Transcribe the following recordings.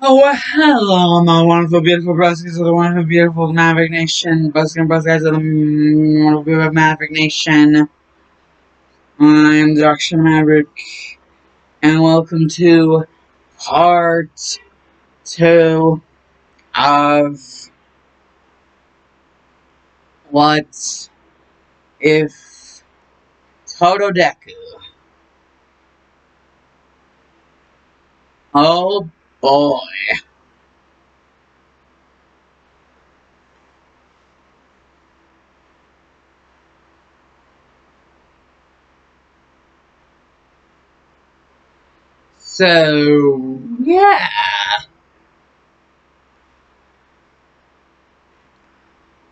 Oh, well, hello, my wonderful, beautiful Bruskies of the wonderful, beautiful Maverick Nation. Buskers and Bus guys of the wonderful, beautiful Maverick Nation. I'm Dr. Maverick, and welcome to part 2 of What If TodoDeku. Oh boy. So, yeah.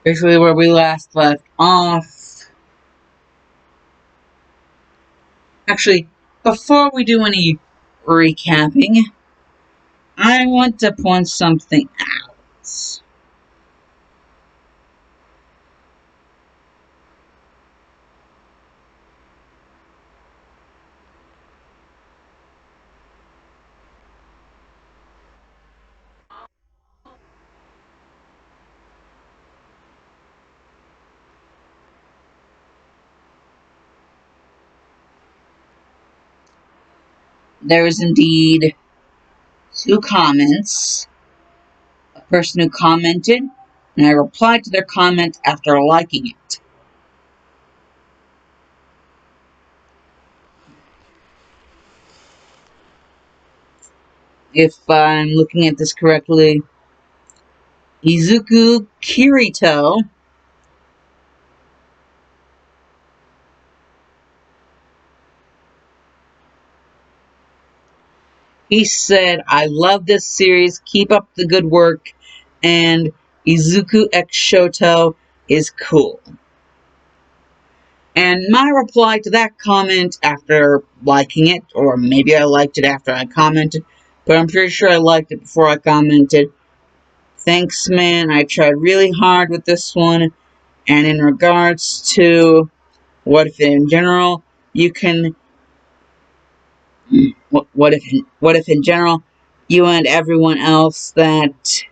Basically, where we last left off. Actually, before we do any recapping, I want to point something out. There is indeed 2 comments. A person who commented, and I replied to their comment after liking it. If I'm looking at this correctly, Izuku Kirito he said, I love this series, keep up the good work, and Izuku X Shoto is cool. And my reply to that comment after liking it, or maybe I liked it after I commented, but I'm pretty sure I liked it before I commented. Thanks, man, I tried really hard with this one, and in regards to what if in general, you can... What if in general, you and everyone else that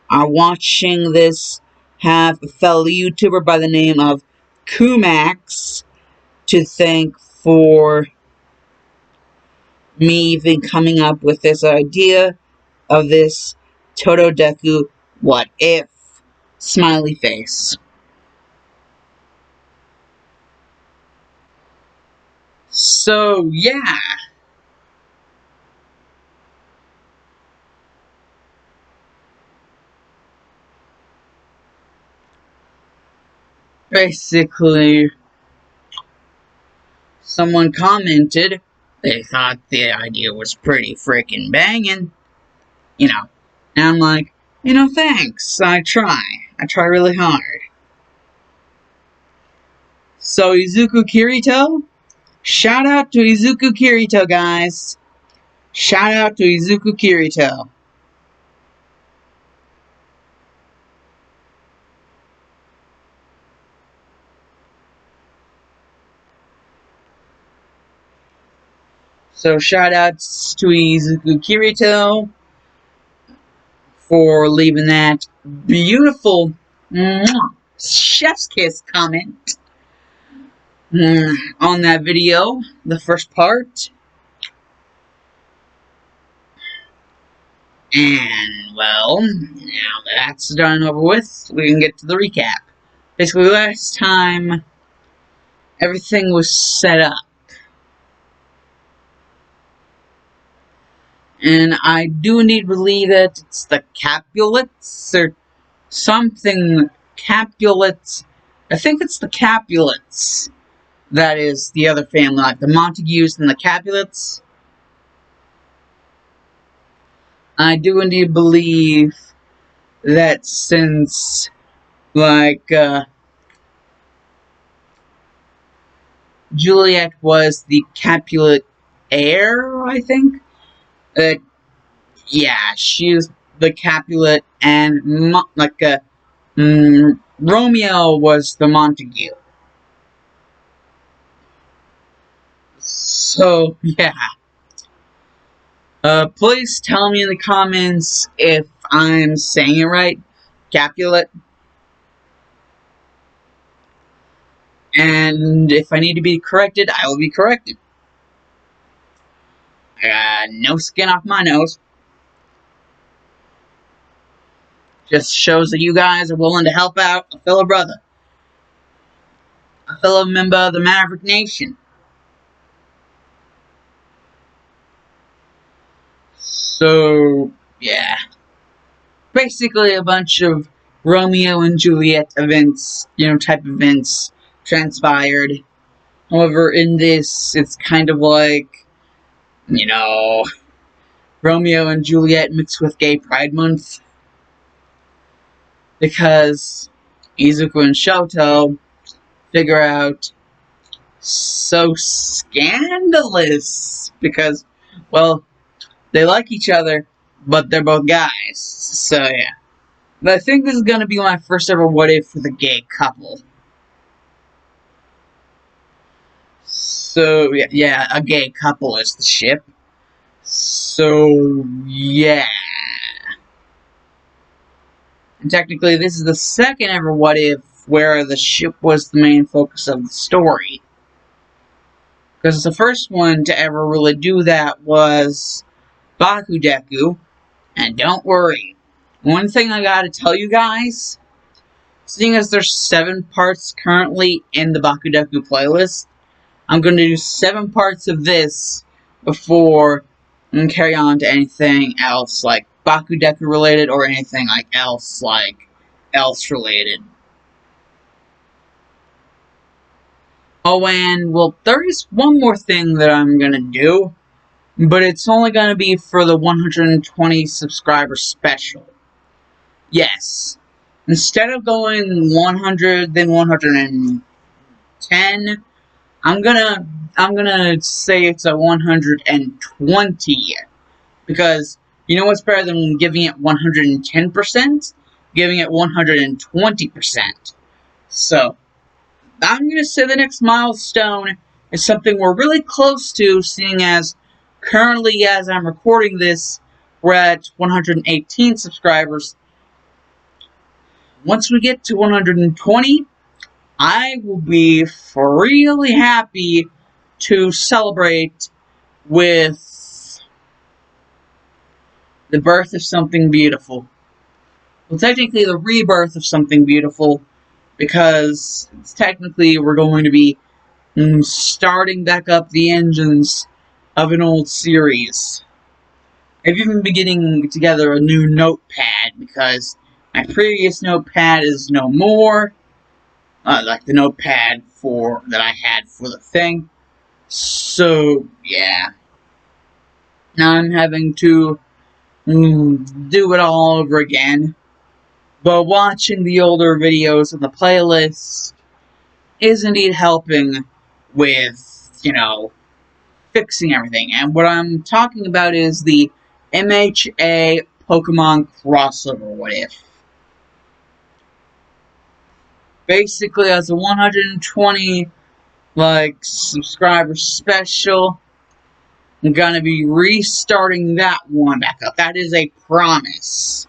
are watching this have a fellow YouTuber by the name of Kumax to thank for me even coming up with this idea of this TodoDeku what if smiley face. So yeah, basically someone commented they thought the idea was pretty freaking banging, you know, and I'm like, thanks, I try really hard. So Izuku Kirito, shout out to Izuku Kirito, guys. Shout out to Izuku Kirito. So shout outs to Izuku Kirito for leaving that beautiful chef's kiss comment on that video, the first part. And, well, now that's done and over with, we can get to the recap. Basically, last time, everything was set up. And I do need to believe that it's the Capulets, or something Capulets. I think it's the Capulets. That is the other family, like the Montagues and the Capulets. I do indeed believe that since, like, Juliet was the Capulet heir, I think. Yeah, she's the Capulet, and, Romeo was the Montague. So, yeah. Please tell me in the comments if I'm saying it right. Capulet. And if I need to be corrected, I will be corrected. I got no skin off my nose. Just shows that you guys are willing to help out a fellow brother. A fellow member of the Maverick Nation. So, yeah. Basically a bunch of Romeo and Juliet events, type events transpired. However, in this, it's kind of like, Romeo and Juliet mixed with Gay Pride Month. Because Izuku and Shoto figure out so scandalous. Because, well, they like each other, but they're both guys. So, yeah. But I think this is going to be my first ever what if with a gay couple. So, yeah, a gay couple is the ship. So, yeah. And technically, this is the second ever what if where the ship was the main focus of the story. Because the first one to ever really do that was TodoDeku. And don't worry, one thing I gotta tell you guys, seeing as there's 7 parts currently in the TodoDeku playlist, I'm going to do 7 parts of this before I can carry on to anything else, like TodoDeku related, or anything else related. Oh, and, well, there is one more thing that I'm going to do, but it's only going to be for the 120 subscriber special. Yes. Instead of going 100, then 110, I'm gonna say it's a 120. Because, you know what's better than giving it 110%? Giving it 120%. So, I'm gonna say the next milestone is something we're really close to, seeing as currently, as I'm recording this, we're at 118 subscribers. Once we get to 120, I will be really happy to celebrate with the birth of something beautiful. Well, technically the rebirth of something beautiful, because technically we're going to be starting back up the engines of an old series. I've even been getting together a new notepad, because my previous notepad is no more. Like the notepad that I had for the thing. So, yeah. Now I'm having to do it all over again. But watching the older videos in the playlist is indeed helping with, fixing everything. And what I'm talking about is the MHA Pokemon crossover what if. Basically, as a 120 subscriber special, I'm gonna be restarting that one back up. That is a promise.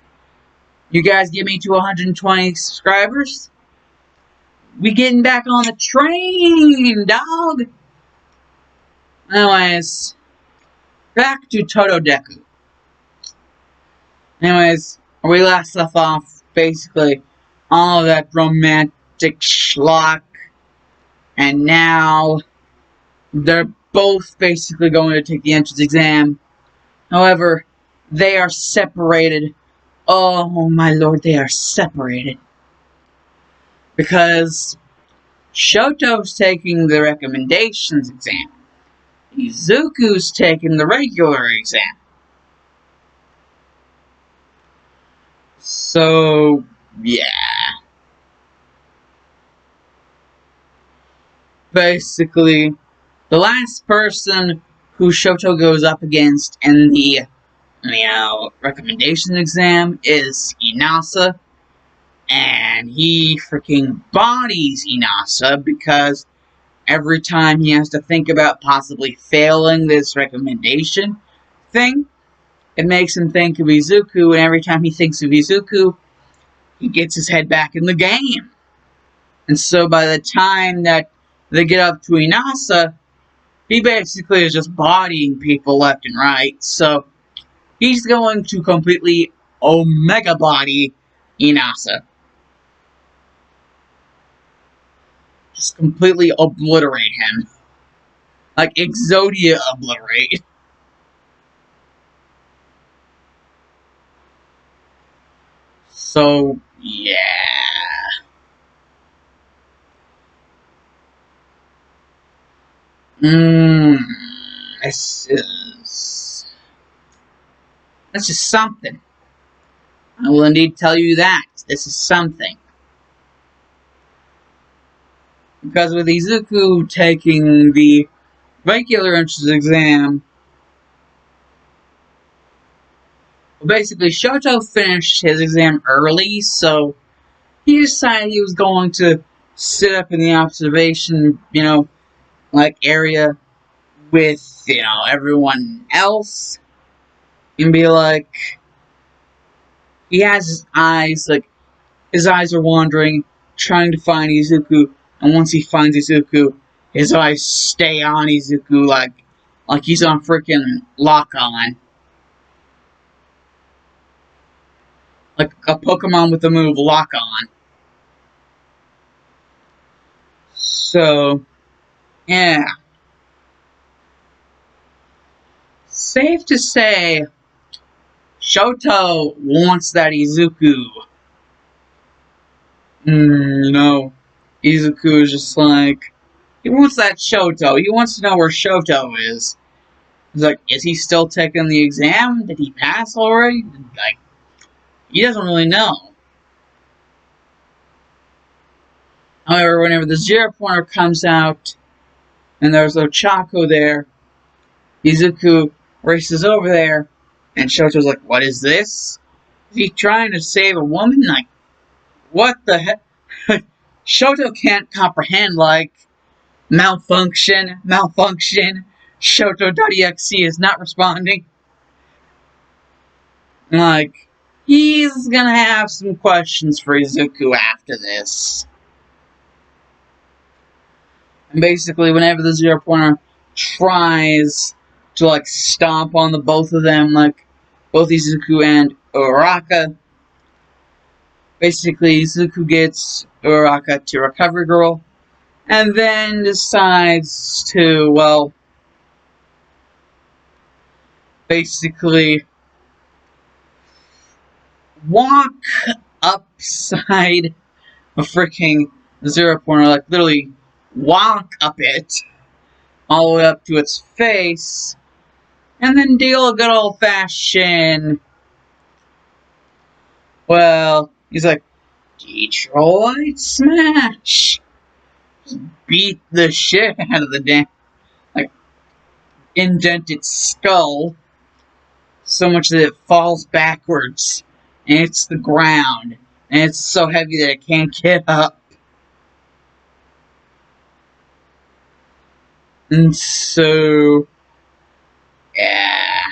You guys get me to 120 subscribers, we getting back on the train, dog. Anyways, back to TodoDeku. Anyways, we last left off, basically, all of that romantic schlock. And now, they're both basically going to take the entrance exam. However, they are separated. Oh my lord, they are separated. Because Shoto's taking the recommendations exam. Izuku's taking the regular exam. So, yeah. Basically, the last person who Shoto goes up against in the, recommendation exam is Inasa. And he freaking bodies Inasa because every time he has to think about possibly failing this recommendation thing, it makes him think of Izuku, and every time he thinks of Izuku, he gets his head back in the game. And so by the time that they get up to Inasa, he basically is just bodying people left and right. So he's going to completely Omega body Inasa. Just completely obliterate him. Like Exodia obliterate. So, yeah. Mmm. This is... This is something. I will indeed tell you that. This is something. Because with Izuku taking the regular entrance exam, well, basically Shoto finished his exam early, so he decided he was going to sit up in the observation, like area with, everyone else and be like, he has his eyes, like, his eyes are wandering, trying to find Izuku, and once he finds Izuku, his eyes stay on Izuku like he's on freaking lock-on. Like a Pokemon with the move lock-on. So, yeah. Safe to say, Shoto wants that Izuku. Izuku is just like, he wants that Shoto. He wants to know where Shoto is. He's like, is he still taking the exam? Did he pass already? Like, he doesn't really know. However, whenever the Zero Pointer comes out, and there's Ochako there, Izuku races over there, and Shoto's like, what is this? Is he trying to save a woman? Like, what the heck? Shoto can't comprehend, like, malfunction. Shoto.exe is not responding. Like, he's gonna have some questions for Izuku after this. And basically, whenever the Zero Pointer tries to, like, stomp on the both of them, like, both Izuku and Uraraka, basically, Izuku gets Uraraka to Recovery Girl, and then decides to, well, basically walk upside a freaking Zero Pointer, like literally walk up it all the way up to its face, and then deal a good old fashioned, well, he's like, Detroit Smash! Just beat the shit out of the damn, like, indent its skull so much that it falls backwards and hits the ground, and it's so heavy that it can't get up. And so, yeah.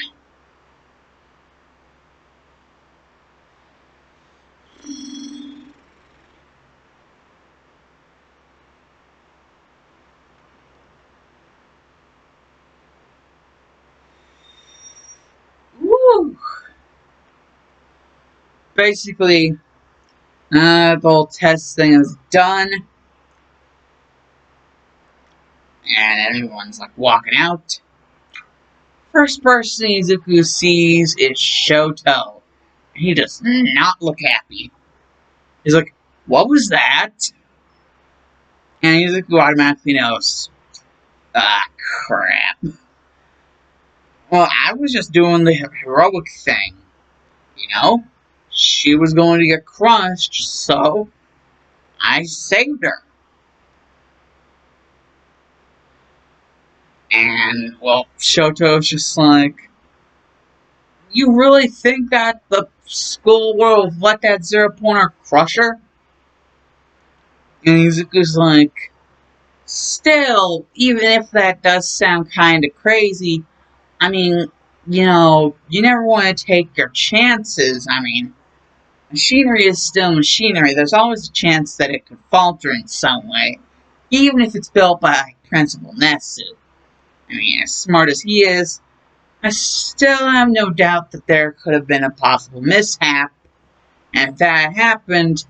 Woo! Basically, the whole test thing is done. And everyone's like walking out. First person Izuku sees is Shoto. He does not look happy. He's like, what was that? And Izuku automatically knows. Ah, crap. Well, I was just doing the heroic thing. She was going to get crushed, so I saved her. And, well, Shoto's just like, you really think that the school will let that Zero Pointer crush her? And Izuku's like, still, even if that does sound kind of crazy, I mean, you never want to take your chances. I mean, machinery is still machinery. There's always a chance that it could falter in some way, even if it's built by Principal Nesu. I mean, as smart as he is, I still have no doubt that there could have been a possible mishap, and if that happened,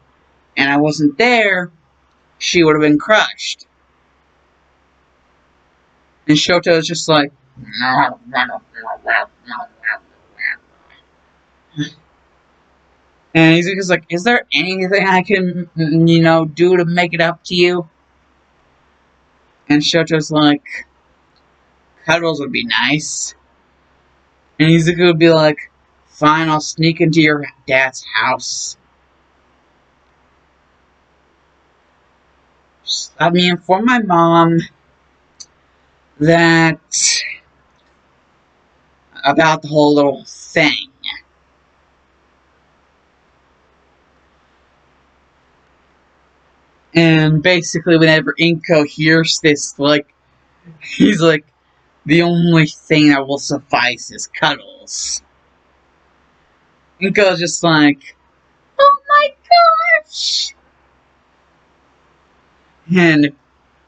and I wasn't there, she would have been crushed. And Shoto is just like, and he's just like, is there anything I can, do to make it up to you? And Shoto's like, cuddles would be nice. And Izuku would be like, fine, I'll sneak into your dad's house. Let me inform my mom that about the whole little thing. And basically, whenever Inko hears this, like, he's like, the only thing that will suffice is cuddles. Inko's just like, oh my gosh! And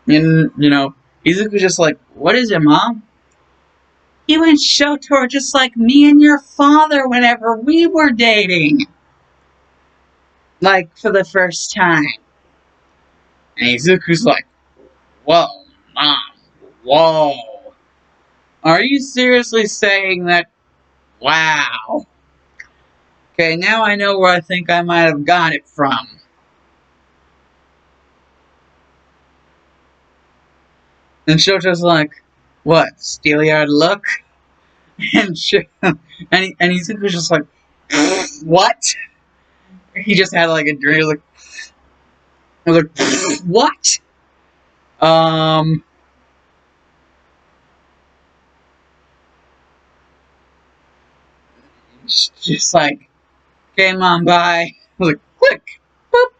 Izuku's just like, what is it, Mom? You and Shoto are just like me and your father whenever we were dating. Like, for the first time. And Izuku's like, whoa, Mom, whoa. Are you seriously saying that? Wow. Okay, now I know where I think I might have got it from. And Shoto's like, what, steely-eyed look? And Izuku's just like, what? He just had like a dream, like, I was like, what? Just like, okay, Mom, bye. I was like, click, boop.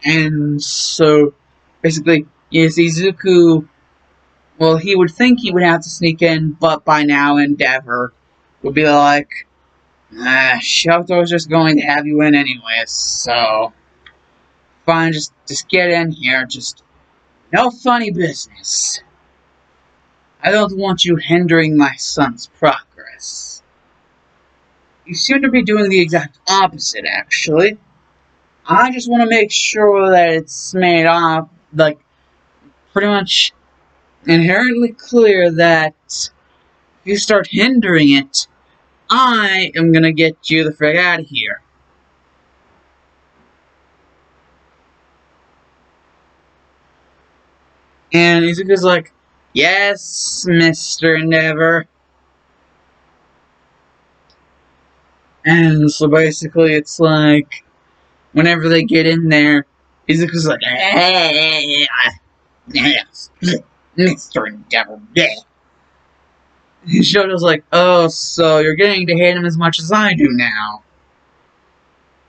And so, basically, yes, Izuku, well, he would think he would have to sneak in, but by now, Endeavor would be like, Shoto's just going to have you in anyways, so, fine, just get in here, just, no funny business. I don't want you hindering my son's progress. You seem to be doing the exact opposite, actually. I just want to make sure that it's made off, like, pretty much inherently clear that if you start hindering it, I am gonna get you the frick out of here. And Izuku's like, yes, Mr. Endeavor. And so basically it's like, whenever they get in there, Izuku's like, hey, yes, Mr. Endeavor, yeah. And Shoto's like, oh, so you're getting to hate him as much as I do now.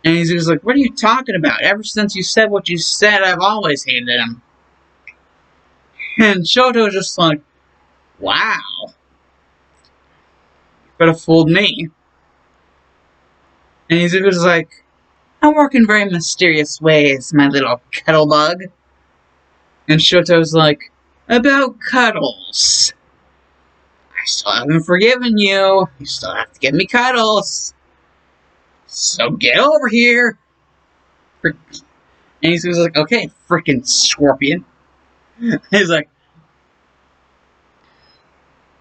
And Izuku's like, what are you talking about? Ever since you said what you said, I've always hated him. And Shoto's just like, wow. You could have fooled me. And Izuku's like, I work in very mysterious ways, my little kettle bug. And Shoto's like, about cuddles. I still haven't forgiven you. You still have to give me cuddles. So get over here. And Izuku's like, okay, frickin' scorpion. He's like,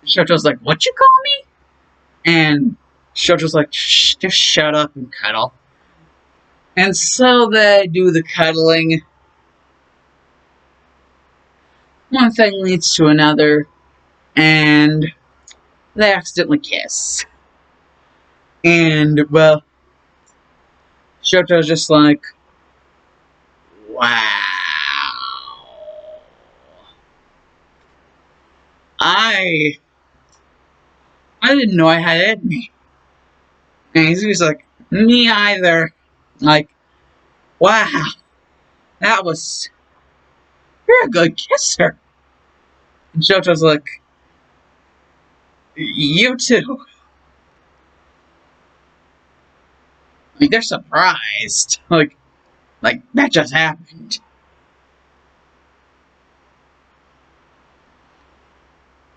Shoto's like, what you call me? And Shoto's like, shh, just shut up and cuddle. And so they do the cuddling. One thing leads to another, and they accidentally kiss. And, well, Shoto's just like, wow. I didn't know I had it in me. And he's like, me either. Like, wow. That was, you're a good kisser. And Shoto's like, You too. Like, they're surprised. Like that just happened.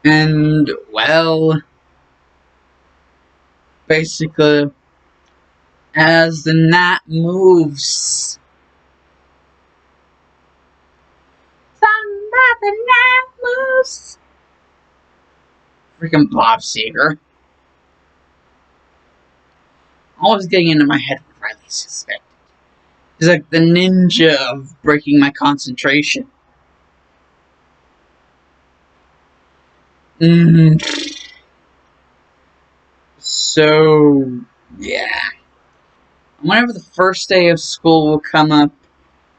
And, well, basically, as the night moves, somebody the night moves. Freaking Bob Seger. Always getting into my head with Riley suspect. He's like the ninja of breaking my concentration. Mm. So, yeah. Whenever the first day of school will come up,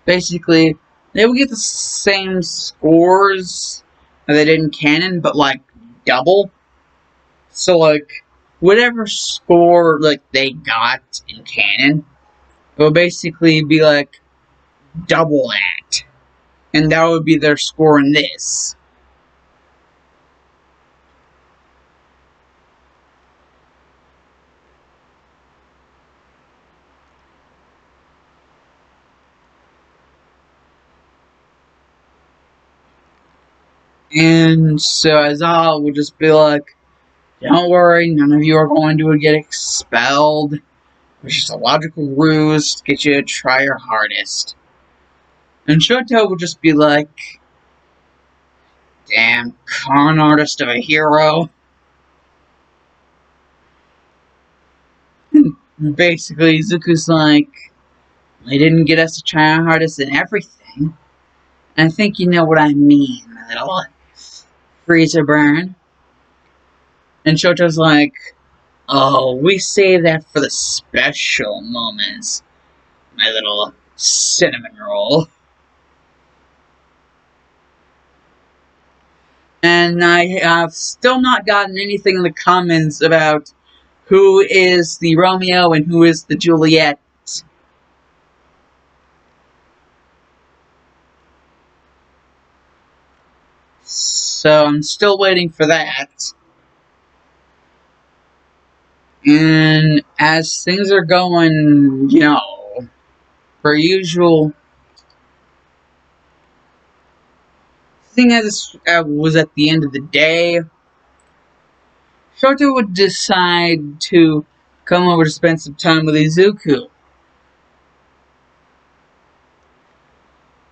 basically, they will get the same scores that they did in canon, but like double. So, like, whatever score like they got in canon, it will basically be like double that, and that would be their score in this. And so Azal would just be like, "Don't worry, none of you are going to get expelled. It's just a logical ruse to get you to try your hardest." And Shoto would just be like, "Damn con artist of a hero." Basically, Zuko's like, "They didn't get us to try our hardest in everything. And I think you know what I mean, my little freezer burn." And Shoto's like, "Oh, we save that for the special moments, my little cinnamon roll." And I have still not gotten anything in the comments about who is the Romeo and who is the Juliet. So I'm still waiting for that. And as things are going, per usual, seeing as this was at the end of the day, Shoto would decide to come over to spend some time with Izuku.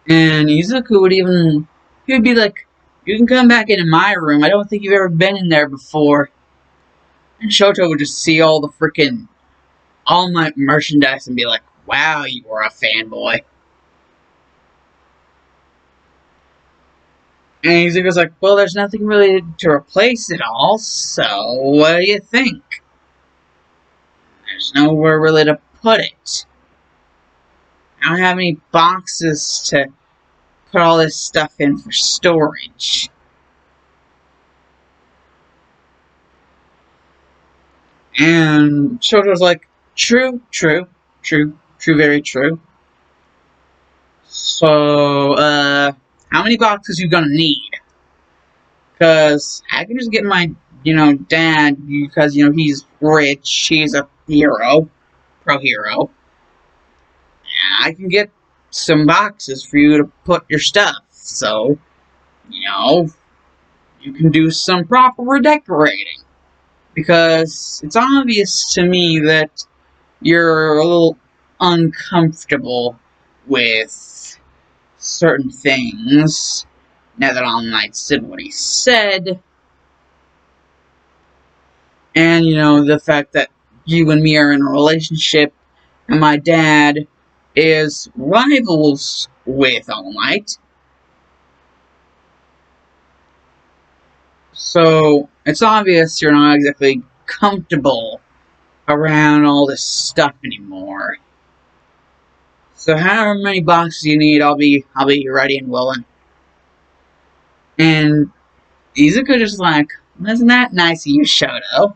And Izuku he would be like, "You can come back into my room. I don't think you've ever been in there before." And Shoto would just see all the freaking All Might merchandise and be like, "Wow, you are a fanboy." And Izuku's like, "Well, there's nothing really to replace it all, so what do you think?" "There's nowhere really to put it. I don't have any boxes to put all this stuff in for storage." And Shoto's like, "True, true, true, true, very true. So, how many boxes you gonna need? Because I can just get my, dad, because, he's rich, he's a hero, pro hero. I can get some boxes for you to put your stuff, so, you can do some proper redecorating. Because it's obvious to me that you're a little uncomfortable with certain things. Now that All Might said what he said, and the fact that you and me are in a relationship, and my dad is rivals with All Might, so it's obvious you're not exactly comfortable around all this stuff anymore. So however many boxes you need, I'll be ready and willing. And Izuku just like, "Isn't that nice of you, Shoto?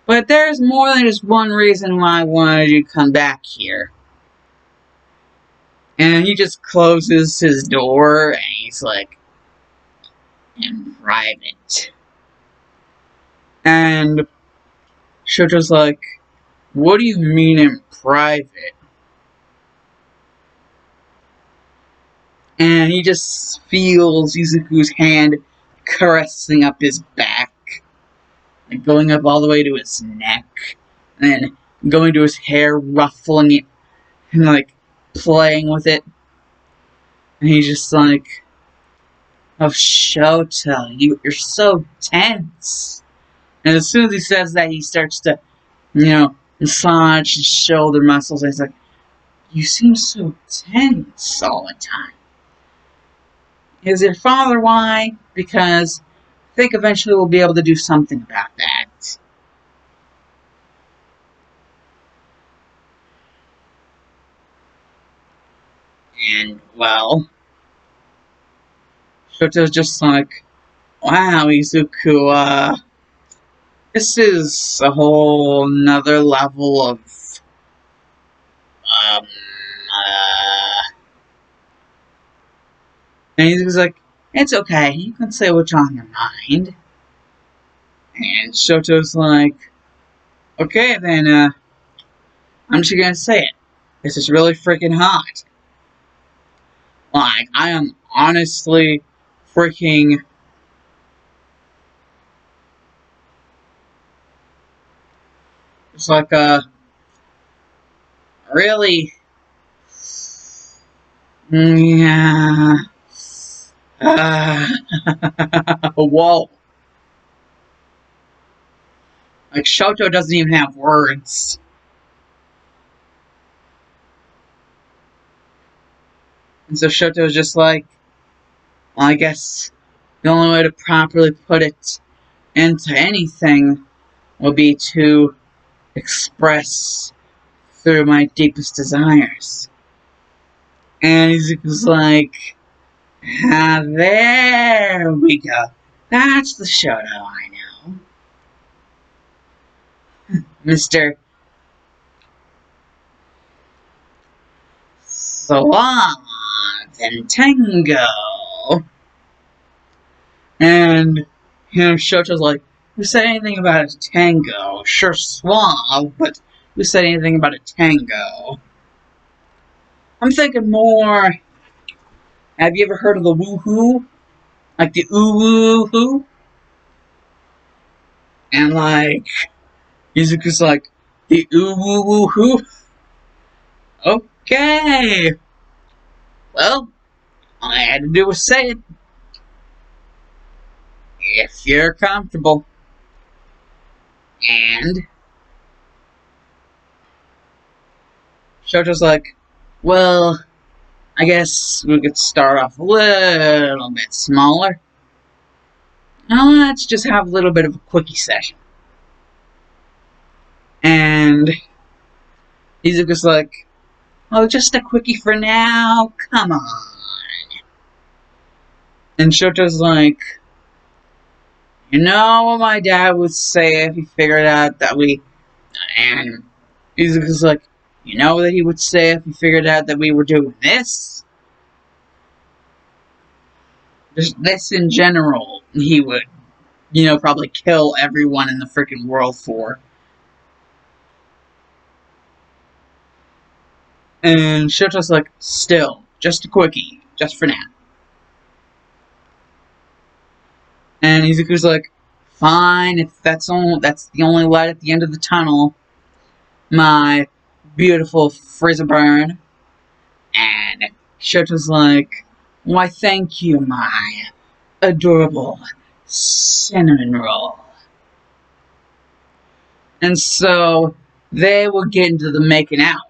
But there's more than just one reason why I wanted you to come back here." And he just closes his door and he's like, "In private." And Shoto's like, what do you mean in private? And he just feels Izuku's hand caressing up his back, and going up all the way to his neck, and then going to his hair, ruffling it, and like playing with it. And he's just like, oh, Shoto, you're so tense. And as soon as he says that, he starts to, massage his shoulder muscles. And he's like, you seem so tense all the time. Is your father why? Because I think eventually we'll be able to do something about that. And, well, Shoto's just like, wow, Izuku, this is a whole nother level of, um, uh... And Izuku's like, it's okay, you can say what's on your mind. And Shoto's like, okay, then, I'm just gonna say it. This is really freaking hot. Like, I am honestly freaking... It's like, really... Yeah... Whoa. Like, Shoto doesn't even have words. And so Shoto's just like, well, I guess the only way to properly put it into anything will be to express through my deepest desires. And Izuku's like, ah, there we go. That's the Shoto I know. Mr. Swan and Tango. And, Shoto's like, who said anything about a tango? Sure, suave, but who said anything about a tango? I'm thinking more, have you ever heard of the woohoo? Like the ooh-woo-hoo? And like, Izuku's like, the ooh-woo-woo-hoo? Okay. Well, all I had to do was say it. If you're comfortable. And Shoto's like, well, I guess we could start off a little bit smaller. Now let's just have a little bit of a quickie session. And Izuku's like, oh, just a quickie for now? Come on. And Shoto's like, you know what my dad would say if he figured out that we... And Izuku's like, you know what he would say if he figured out that we were doing this? Just this in general, he would, probably kill everyone in the freaking world for. And Shoto's like, still, just a quickie, just for now. And Izuku's like, fine, if that's the only light at the end of the tunnel, my beautiful Frizzerburn. And Shoto's like, why thank you, my adorable cinnamon roll. And so they will get into the making out.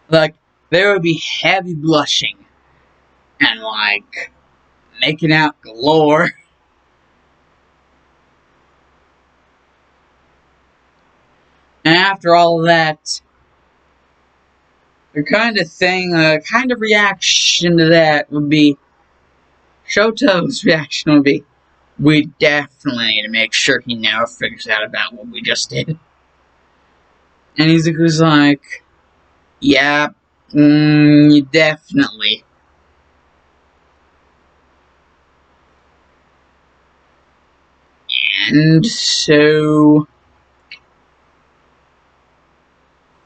Like, there would be heavy blushing and like making out galore. And after all of that, the kind of reaction to that would be, Shoto's reaction would be, we definitely need to make sure he never figures out about what we just did. And Izuku's like, yeah, definitely. And so,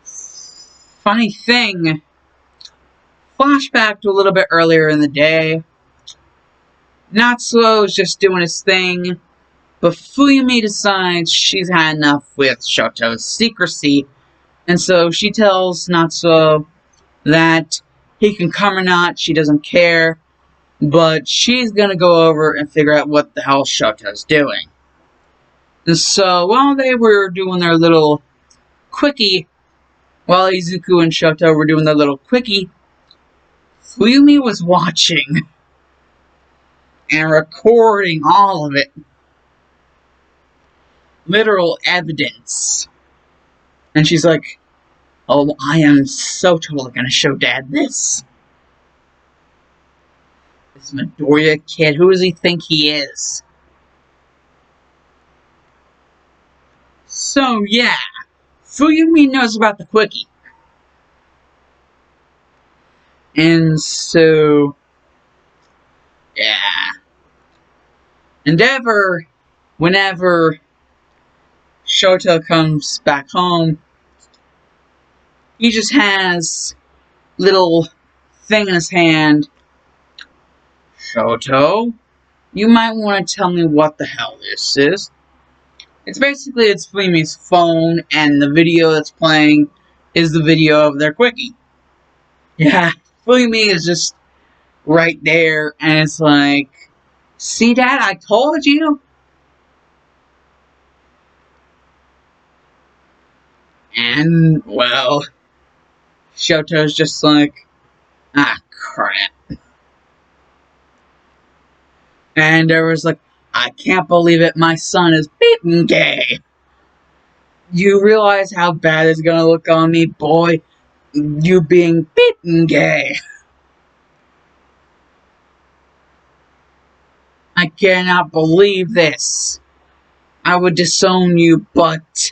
funny thing, flashback to a little bit earlier in the day. Natsuo is just doing his thing, but Fuyumi decides she's had enough with Shoto's secrecy, and so she tells Natsuo that he can come or not, she doesn't care, but she's gonna go over and figure out what the hell Shoto's doing. And so, while they were doing their little quickie, while Izuku and Shoto were doing their little quickie, Fuyumi was watching and recording all of it. Literal evidence. And she's like, oh, I am so totally gonna show Dad this. This Midoriya kid, who does he think he is? So, yeah. Fuyumi knows about the quickie. And so, yeah. Endeavor, whenever Shoto comes back home, he just has little thing in his hand. Shoto, you might want to tell me what the hell this is. It's Fuyumi's phone, and the video that's playing is the video of their quickie. Yeah, Fuyumi is just right there, and it's like, see, Dad, I told you. And, well, Shoto's just like, ah, crap. And there was like, I can't believe it, my son is beaten gay. You realize how bad it's gonna look on me, boy? You being beaten gay. I cannot believe this. I would disown you, but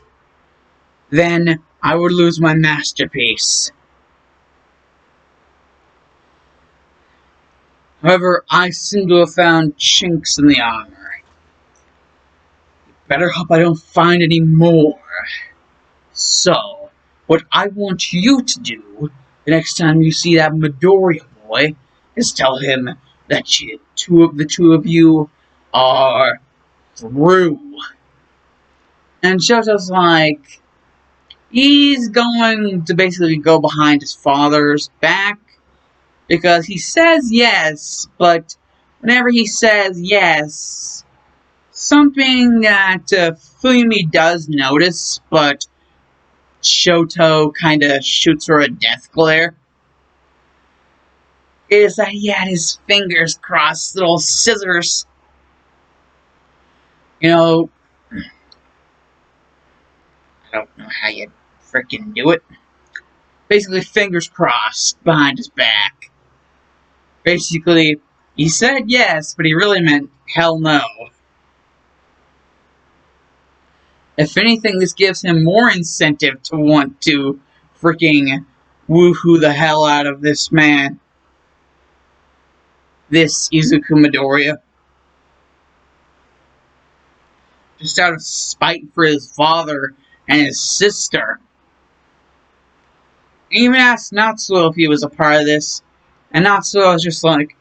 then I would lose my masterpiece. However, I seem to have found chinks in the armor. Better hope I don't find any more. So, what I want you to do the next time you see that Midoriya boy is tell him that the two of you are through. And Shoto's like, he's going to basically go behind his father's back, because he says yes, but whenever he says yes, something that Fuyumi does notice, but Shoto kind of shoots her a death glare, is that he had his fingers crossed, little scissors. You know, I don't know how you freaking do it. Basically, fingers crossed behind his back. Basically, he said yes, but he really meant hell no. If anything, this gives him more incentive to want to freaking woohoo the hell out of this man. This Izuku Midoriya. Just out of spite for his father and his sister. He even asked Natsuo if he was a part of this. And Natsuo was just like,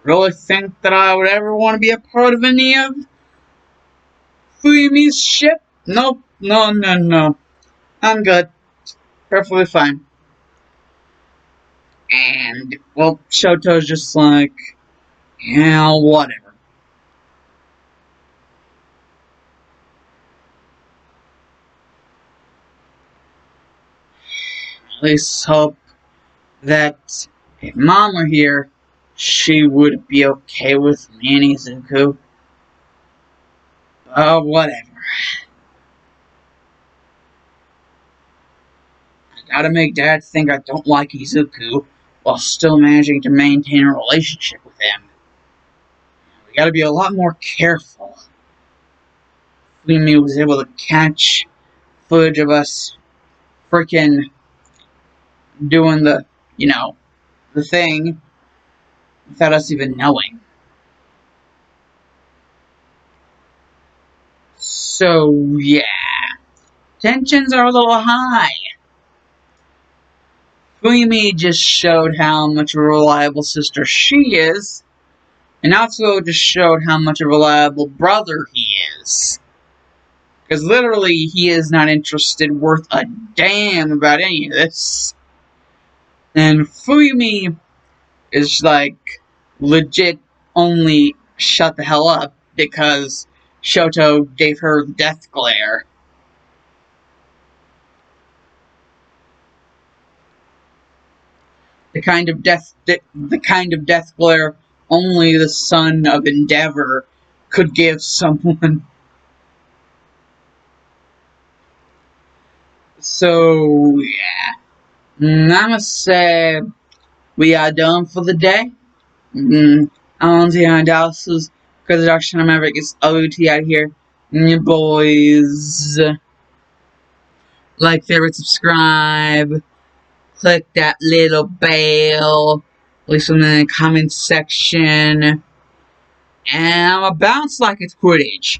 really think that I would ever want to be a part of any of Fuyumi's shit? Nope. No. I'm good. Perfectly fine. And, well, Shoto's just like, yeah, whatever. At least hope that if Mom were here, she would be okay with me and Izuku. Whatever. I gotta make Dad think I don't like Izuku, while still managing to maintain a relationship with him. We gotta be a lot more careful. Fumi was able to catch footage of us freaking doing the thing without us even knowing. So, yeah. Tensions are a little high. Fumi just showed how much of a reliable sister she is, and also just showed how much of a reliable brother he is. Because literally, he is not interested worth a damn about any of this. And Fumi is like, legit only shut the hell up because Shoto gave her death glare. The kind of death glare only the son of Endeavor could give someone. So yeah, I'ma say we are done for the day. On to your analysis, because the Action Maverick is OT out here. Boys, like, favorite, subscribe, click that little bell, leave something in the comment section, and I'ma bounce like it's Quidditch.